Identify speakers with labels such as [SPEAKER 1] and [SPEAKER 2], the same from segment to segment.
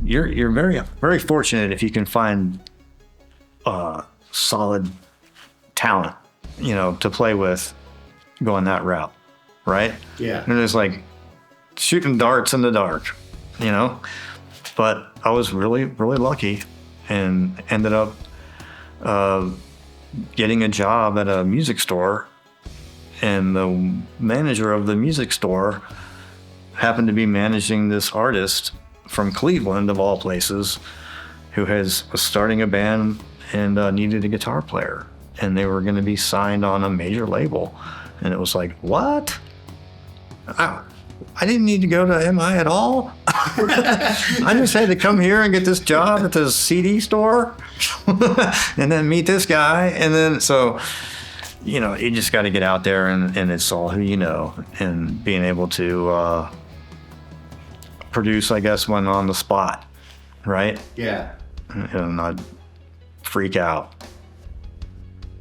[SPEAKER 1] you're very, very fortunate if you can find solid talent, to play with going that route, right?
[SPEAKER 2] Yeah.
[SPEAKER 1] And it's like shooting darts in the dark, But I was really, really lucky and ended up getting a job at a music store, and the manager of the music store happened to be managing this artist from Cleveland, of all places, who was starting a band and needed a guitar player, and they were going to be signed on a major label. And it was like, what? I didn't need to go to MI at all. I just had to come here and get this job at the CD store and then meet this guy. And then, so, you just got to get out there and it's all who you know, and being able to produce, I guess, when on the spot, right?
[SPEAKER 2] Yeah.
[SPEAKER 1] And not freak out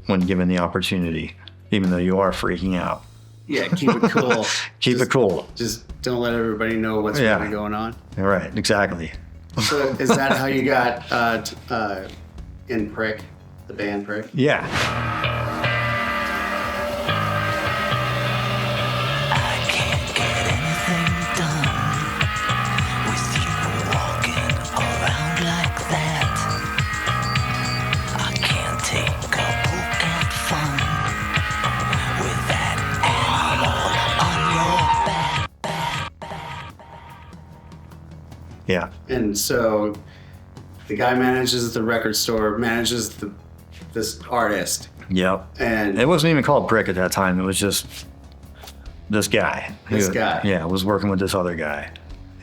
[SPEAKER 1] when given the opportunity, even though you are freaking out.
[SPEAKER 2] Yeah, keep it cool.
[SPEAKER 1] Keep it cool.
[SPEAKER 2] Just don't let everybody know what's really going on.
[SPEAKER 1] All right, exactly.
[SPEAKER 2] So is that how you got in Prick, the band Prick?
[SPEAKER 1] Yeah. Yeah.
[SPEAKER 2] And so the guy manages the record store, manages this artist.
[SPEAKER 1] Yep.
[SPEAKER 2] And
[SPEAKER 1] it wasn't even called Prick at that time. It was just this guy. Yeah, was working with this other guy.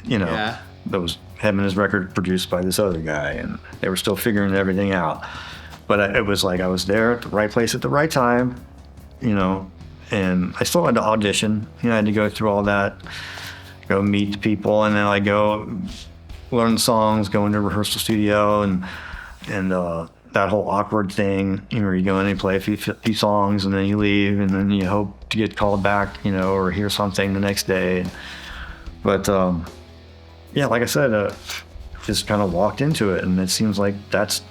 [SPEAKER 1] That was having his record produced by this other guy, and they were still figuring everything out. But it was like I was there at the right place at the right time, and I still had to audition. I had to go through all that, go meet people, and then I go learn songs, go into a rehearsal studio, and that whole awkward thing, where you go in and play a few songs, and then you leave, and then you hope to get called back, or hear something the next day. But like I said, just kind of walked into it, and it seems like that's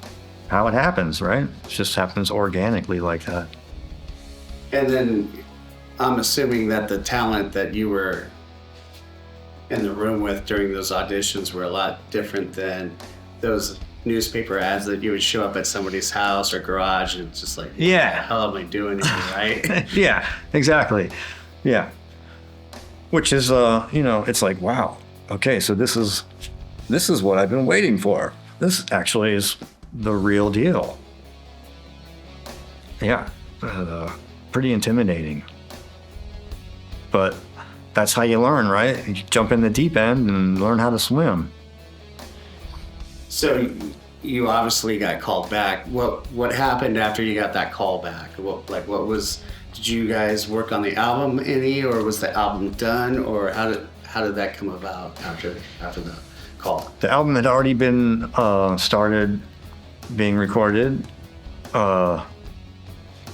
[SPEAKER 1] how it happens, right? It just happens organically like that.
[SPEAKER 2] And then I'm assuming that the talent that you were in the room with during those auditions were a lot different than those newspaper ads that you would show up at somebody's house or garage, and it's just like,
[SPEAKER 1] yeah,
[SPEAKER 2] what the hell am I doing here, right?
[SPEAKER 1] Yeah, exactly. Yeah. Which is, it's like, wow, okay, so this is what I've been waiting for. This actually is the real deal. Yeah, pretty intimidating. But that's how you learn, right? You jump in the deep end and learn how to swim.
[SPEAKER 2] So you obviously got called back. What happened after you got that call back? Did you guys work on the album any, or was the album done, or how did that come about after the call? The
[SPEAKER 1] album had already been started being recorded. I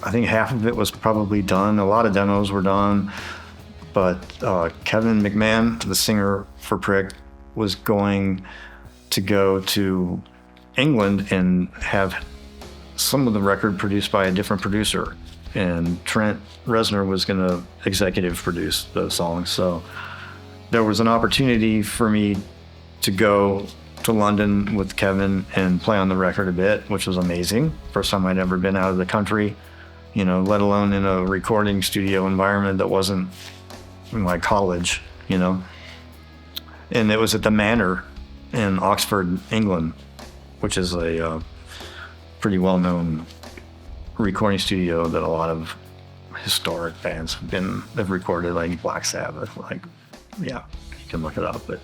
[SPEAKER 1] think half of it was probably done. A lot of demos were done. But Kevin McMahon, the singer for Prick, was going to go to England and have some of the record produced by a different producer. And Trent Reznor was going to executive produce those songs. So there was an opportunity for me to go to London with Kevin and play on the record a bit, which was amazing. First time I'd ever been out of the country, let alone in a recording studio environment that wasn't my college, and it was at the Manor in Oxford, England, which is a pretty well-known recording studio that a lot of historic bands have recorded, like Black Sabbath. You can look it up, but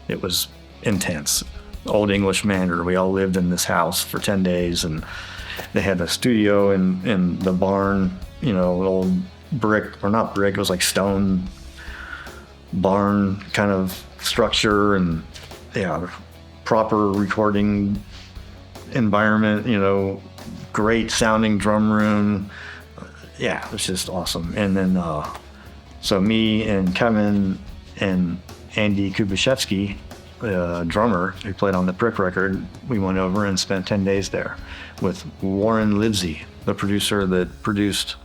[SPEAKER 1] it was intense. Old English Manor. We all lived in this house for 10 days, and they had a studio in the barn, old brick, or not brick, it was like stone barn kind of structure, and proper recording environment, great sounding drum room. It was just awesome. And then so me and Kevin and Andy Kubashevsky, drummer who played on the Prick record. We went over and spent 10 days there with Warne Livesey, the producer that produced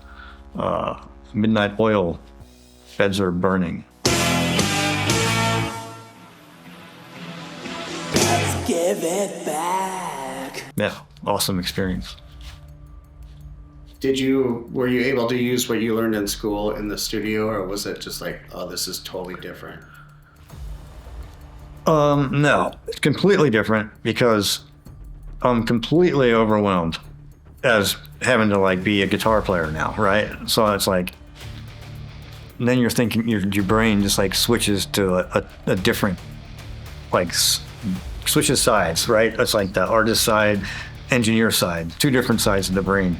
[SPEAKER 1] Midnight Oil, Beds Are Burning.
[SPEAKER 3] Let's give it back.
[SPEAKER 1] Yeah, awesome experience.
[SPEAKER 2] Were you able to use what you learned in school in the studio, or was it just like, oh, this is totally different?
[SPEAKER 1] No, it's completely different because I'm completely overwhelmed as having to like be a guitar player now, right? So it's like, then you're thinking, your brain just like switches to a different, like switches sides, right? It's like the artist side, engineer side, two different sides of the brain.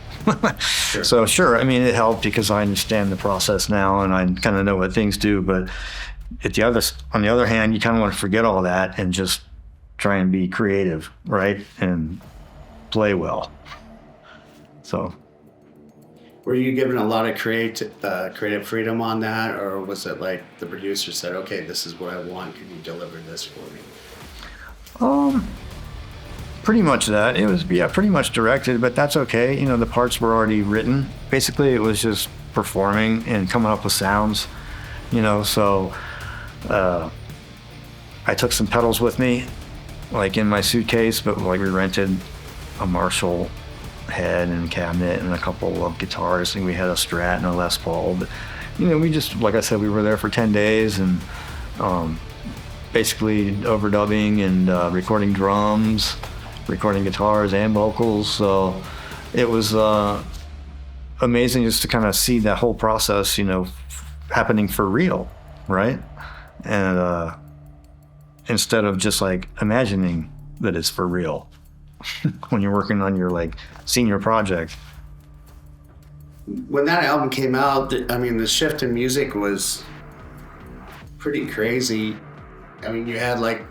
[SPEAKER 2] Sure.
[SPEAKER 1] So sure, I mean, it helped because I understand the process now and I kind of know what things do, but on the other hand, you kind of want to forget all that and just try and be creative, right? And play well. So.
[SPEAKER 2] Were you given a lot of creative freedom on that, or was it like the producer said, okay, this is what I want, can you deliver this for me?
[SPEAKER 1] Pretty much that. It was, pretty much directed, but that's okay. You know, the parts were already written. Basically, it was just performing and coming up with sounds, you know, so I took some pedals with me, like in my suitcase, but like we rented a Marshall head and cabinet and a couple of guitars, and we had a Strat and a Les Paul. But, you know, we just, like I said, we were there for 10 days and basically overdubbing and recording drums, recording guitars and vocals. So it was amazing just to kind of see that whole process, you know, happening for real, right? And instead of just like imagining that it's for real when you're working on your like senior project.
[SPEAKER 2] When that album came out, I mean, the shift in music was pretty crazy. I mean, you had like,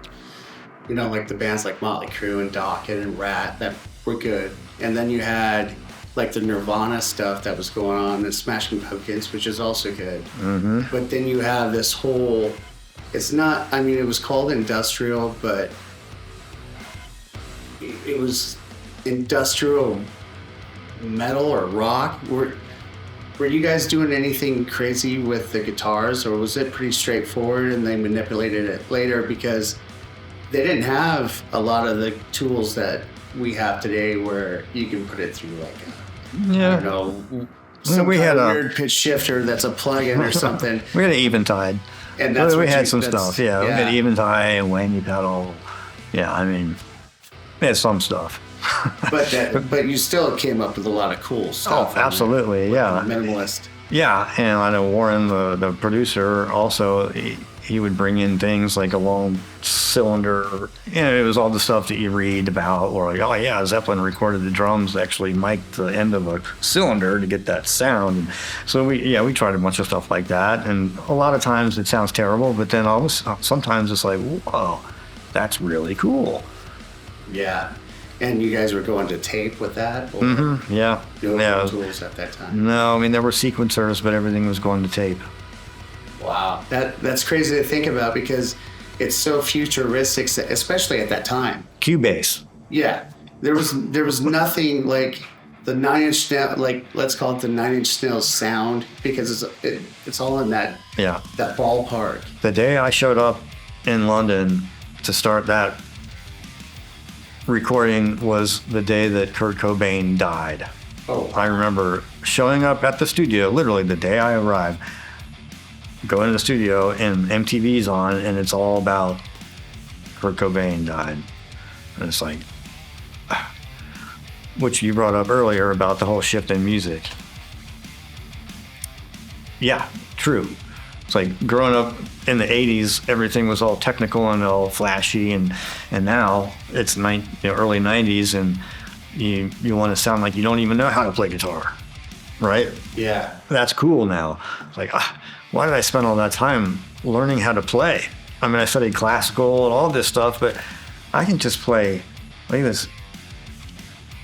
[SPEAKER 2] you know, like the bands like Motley Crue and Dokken and Rat that were good. And then you had like the Nirvana stuff that was going on, the Smashing Pumpkins, which is also good. Mm-hmm. But then you have this whole, it's not, I mean, it was called industrial, but it was industrial metal or rock. Were you guys doing anything crazy with the guitars, or was it pretty straightforward and they manipulated it later because they didn't have a lot of the tools that we have today where you can put it through like I don't know, some
[SPEAKER 1] we had a
[SPEAKER 2] weird pitch shifter that's a plug-in or something.
[SPEAKER 1] We had an Eventide.
[SPEAKER 2] And that's
[SPEAKER 1] we had some stuff, yeah. We had Eventide and whammy pedal. Yeah, I mean, we had some stuff.
[SPEAKER 2] but you still came up with a lot of cool stuff.
[SPEAKER 1] Oh, absolutely, yeah.
[SPEAKER 2] Minimalist.
[SPEAKER 1] Yeah, and I know Warren, the producer, also, he would bring in things like a long cylinder. You know, it was all the stuff that you read about, or like, oh yeah, Zeppelin recorded the drums, actually mic'd the end of a cylinder to get that sound. So we tried a bunch of stuff like that, and a lot of times it sounds terrible, but then sometimes it's like, whoa, that's really cool.
[SPEAKER 2] Yeah. And you guys were going to tape with that? Or
[SPEAKER 1] mm-hmm. Yeah.
[SPEAKER 2] No tools at that time?
[SPEAKER 1] No, I mean, there were sequencers, but everything was going to tape.
[SPEAKER 2] Wow. That's crazy to think about because it's so futuristic, especially at that time.
[SPEAKER 1] Cubase.
[SPEAKER 2] Yeah. There was nothing like the 9 Inch Nails, like let's call it the 9 Inch Nails sound, because it's all in that ballpark.
[SPEAKER 1] The day I showed up in London to start that recording was the day that Kurt Cobain died.
[SPEAKER 2] Oh.
[SPEAKER 1] I remember showing up at the studio, literally the day I arrived, going to the studio and MTV's on and it's all about Kurt Cobain died. And it's like, which you brought up earlier about the whole shift in music. Yeah, true. It's like growing up in the 80s, everything was all technical and all flashy, and now it's early 90s, and you want to sound like you don't even know how to play guitar, right?
[SPEAKER 2] Yeah.
[SPEAKER 1] That's cool now. It's like, why did I spend all that time learning how to play? I mean, I studied classical and all this stuff, but I can just play like this.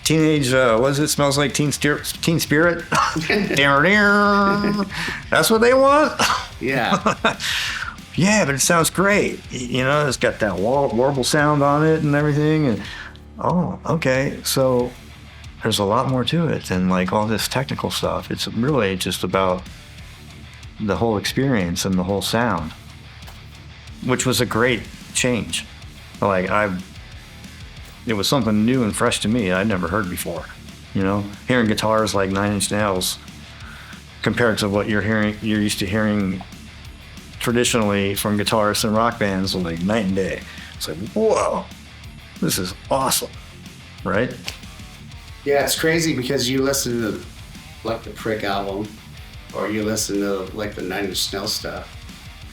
[SPEAKER 1] Teenage, Smells Like Teen Spirit? That's what they want?
[SPEAKER 2] Yeah.
[SPEAKER 1] yeah, but it sounds great. You know, it's got that warble sound on it and everything. And oh, okay, so there's a lot more to it than like all this technical stuff. It's really just about the whole experience and the whole sound, which was a great change. Like it was something new and fresh to me I'd never heard before. You know, hearing guitars like Nine Inch Nails compared to what you're used to hearing traditionally from guitarists and rock bands, like night and day. It's like, whoa, this is awesome, right?
[SPEAKER 2] Yeah, it's crazy because you listen to like the Prick album, or you listen to like the Nine Inch Nails stuff,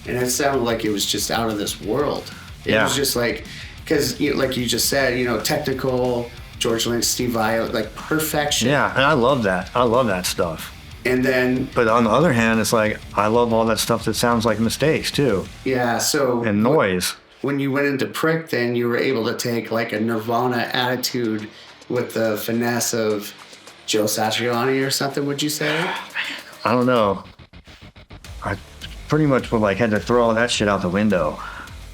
[SPEAKER 2] and it sounded like it was just out of this world. It was just like, because like you just said, you know, technical, George Lynch, Steve Vai, like perfection.
[SPEAKER 1] Yeah, and I love that. I love that stuff.
[SPEAKER 2] And then,
[SPEAKER 1] but on the other hand, it's like I love all that stuff that sounds like mistakes too.
[SPEAKER 2] Yeah, so
[SPEAKER 1] and noise.
[SPEAKER 2] When you went into Prick, then you were able to take like a Nirvana attitude with the finesse of Joe Satriani or something. Would you say?
[SPEAKER 1] I don't know. I pretty much would like had to throw all that shit out the window.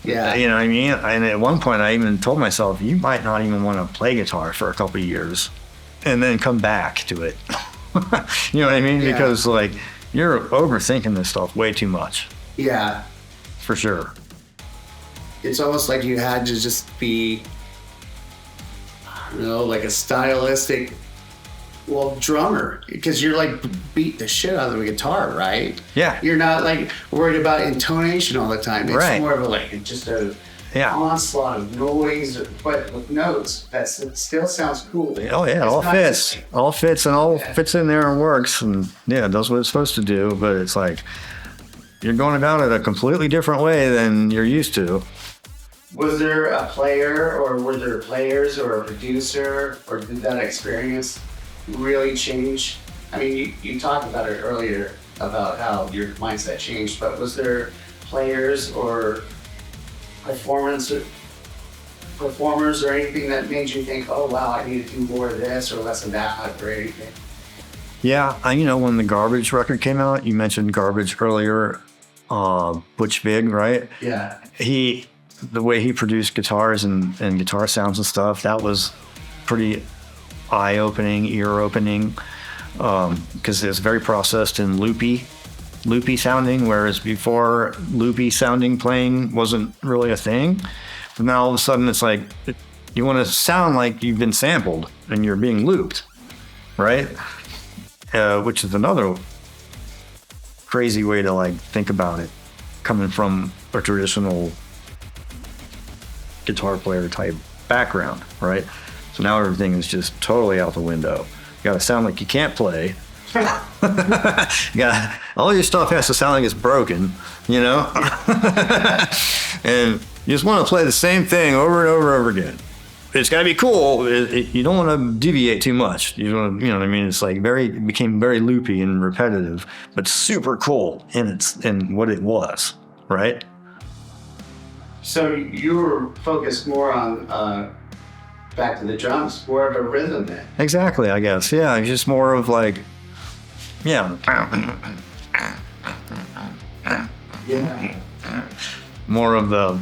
[SPEAKER 2] Yeah.
[SPEAKER 1] You know what I mean? And at one point, I even told myself, you might not even want to play guitar for a couple of years, and then come back to it. You know what I mean?
[SPEAKER 2] Yeah.
[SPEAKER 1] Because like you're overthinking this stuff way too much.
[SPEAKER 2] Yeah.
[SPEAKER 1] For sure.
[SPEAKER 2] It's almost like you had to just be, I don't know, like a stylistic, drummer, because you're like beat the shit out of the guitar, right?
[SPEAKER 1] Yeah.
[SPEAKER 2] You're not like worried about intonation all the time. It's
[SPEAKER 1] right.
[SPEAKER 2] more of a like just a onslaught of noise, but with notes that still sounds cool.
[SPEAKER 1] Oh yeah, it all fits. All fits and all fits in there and works, and yeah, it does what it's supposed to do. But it's like you're going about it a completely different way than you're used to.
[SPEAKER 2] Was there a player, or were there players, or a producer, or did that experience really change? I mean, you talked about it earlier about how your mindset changed, but was there players or performers or anything that made you think, oh wow, I need to do more of this or less of that, or anything?
[SPEAKER 1] Yeah, when the Garbage record came out, you mentioned Garbage earlier, Butch Vig, right?
[SPEAKER 2] Yeah.
[SPEAKER 1] The way he produced guitars and guitar sounds and stuff, that was pretty eye-opening, ear-opening, because it's very processed and loopy sounding, whereas before loopy sounding playing wasn't really a thing. But now all of a sudden it's like you want to sound like you've been sampled and you're being looped, right? Which is another crazy way to like think about it, coming from a traditional guitar player type background, right? So now everything is just totally out the window. You gotta sound like you can't play. All your stuff has to sound like it's broken, you know? And you just want to play the same thing over and over and over again. It's got to be cool. You don't want to deviate too much. You know what I mean? It's like it became very loopy and repetitive, but super cool in what it was, right?
[SPEAKER 2] So you were focused more on back to the drums, more of a rhythm then.
[SPEAKER 1] Exactly, I guess. Yeah, it's just more of like, yeah.
[SPEAKER 2] Yeah.
[SPEAKER 1] More of the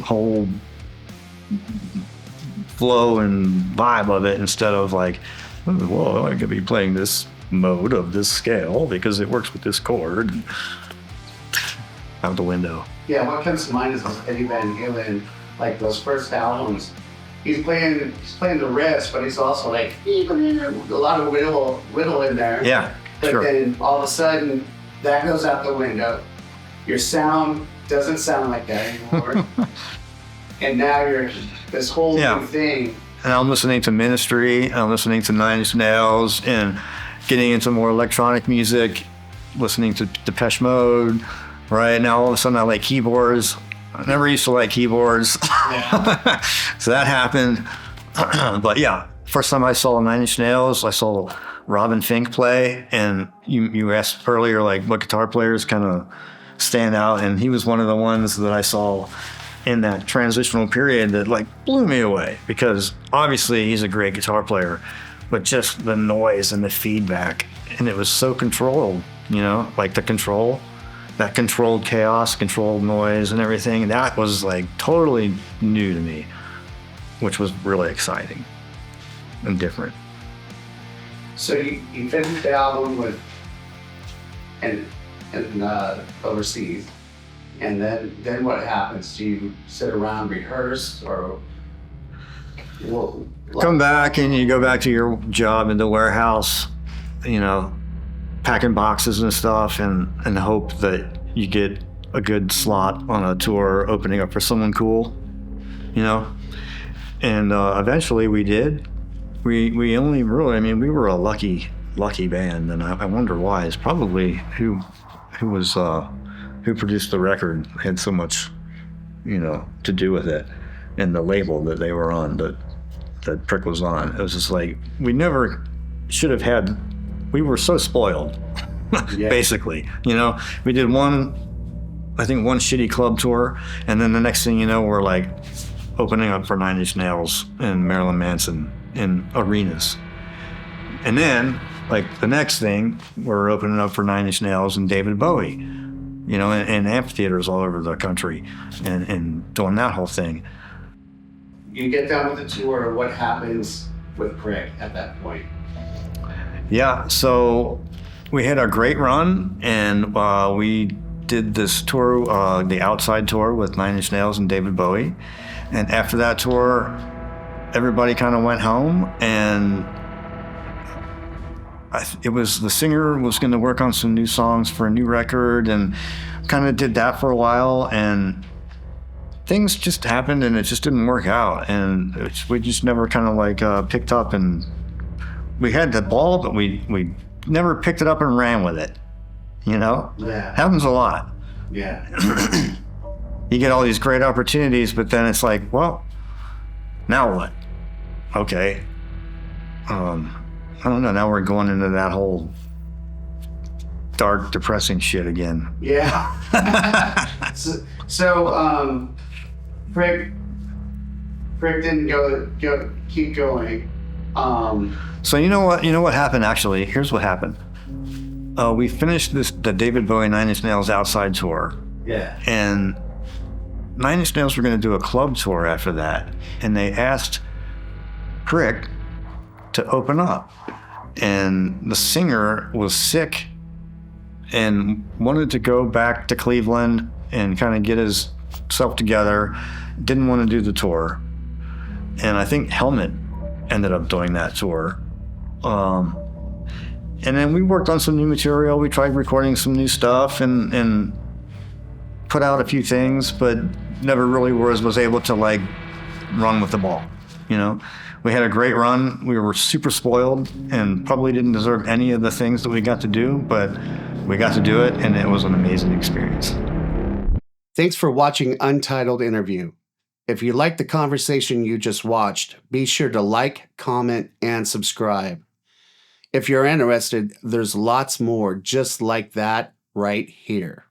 [SPEAKER 1] whole flow and vibe of it instead of like, well, I could be playing this mode of this scale because it works with this chord. Out the window.
[SPEAKER 2] Yeah, what comes to mind is Eddie Van Halen, like those first albums. He's playing the riffs, but he's also like a lot of whittle in there.
[SPEAKER 1] Yeah,
[SPEAKER 2] but
[SPEAKER 1] sure.
[SPEAKER 2] Then all of a sudden, that goes out the window. Your sound doesn't sound like that anymore. And now you're this whole new thing.
[SPEAKER 1] And I'm listening to Ministry, I'm listening to Nine Inch Nails, and getting into more electronic music, listening to Depeche Mode. Right now, all of a sudden, I like keyboards. I never used to like keyboards. Yeah. So that happened. But yeah, first time I saw Nine Inch Nails, I saw Robin Fink play. And you asked earlier, like, what guitar players kind of stand out. And he was one of the ones that I saw in that transitional period that, like, blew me away. Because obviously, he's a great guitar player. But just the noise and the feedback. And it was so controlled, like the control that controlled chaos, controlled noise and everything. That was like totally new to me, which was really exciting and different.
[SPEAKER 2] So you finished the album with and overseas, and then what happens? Do you sit around, rehearse, or
[SPEAKER 1] come back and you go back to your job in the warehouse, you know, packing boxes and stuff, and hope that you get a good slot on a tour opening up for someone cool, you know. And eventually we did. We only really, I mean, we were a lucky band, and I wonder why. It's probably who produced the record had so much, you know, to do with it, and the label that they were on, that Prick was on. It was just like, we never should have had, we were so spoiled, basically. You know, we did one shitty club tour, and then the next thing you know, we're like opening up for 9 Inch Nails and Marilyn Manson in arenas. And then, like, the next thing, we're opening up for 9 Inch Nails and David Bowie, you know, in amphitheaters all over the country, and doing that whole thing.
[SPEAKER 2] You get done with the tour, what happens with Prick at that point?
[SPEAKER 1] Yeah, so we had a great run, and we did this tour, the Outside tour with 9 Inch Nails and David Bowie. And after that tour, everybody kind of went home, and it was, the singer was going to work on some new songs for a new record, and kind of did that for a while, and things just happened, and it just didn't work out, and we just never kind of like picked up, and we had the ball, but we never picked it up and ran with it, you know?
[SPEAKER 2] Yeah.
[SPEAKER 1] Happens a lot.
[SPEAKER 2] Yeah.
[SPEAKER 1] You get all these great opportunities, but then it's like, well, now what? Okay. I don't know, now we're going into that whole dark, depressing shit again.
[SPEAKER 2] Yeah. so Prick didn't keep going.
[SPEAKER 1] So you know what happened actually? Here's what happened. We finished the David Bowie 9 Inch Nails Outside tour.
[SPEAKER 2] Yeah.
[SPEAKER 1] And 9 Inch Nails were going to do a club tour after that, and they asked Prick to open up, and the singer was sick and wanted to go back to Cleveland and kind of get himself together, didn't want to do the tour, and I think Helmet ended up doing that tour. And then we worked on some new material. We tried recording some new stuff and put out a few things, but never really was able to like run with the ball, you know? We had a great run. We were super spoiled and probably didn't deserve any of the things that we got to do, but we got to do it, and it was an amazing experience.
[SPEAKER 2] Thanks for watching Untitled Interview. If you liked the conversation you just watched, be sure to like, comment, and subscribe. If you're interested, there's lots more just like that right here.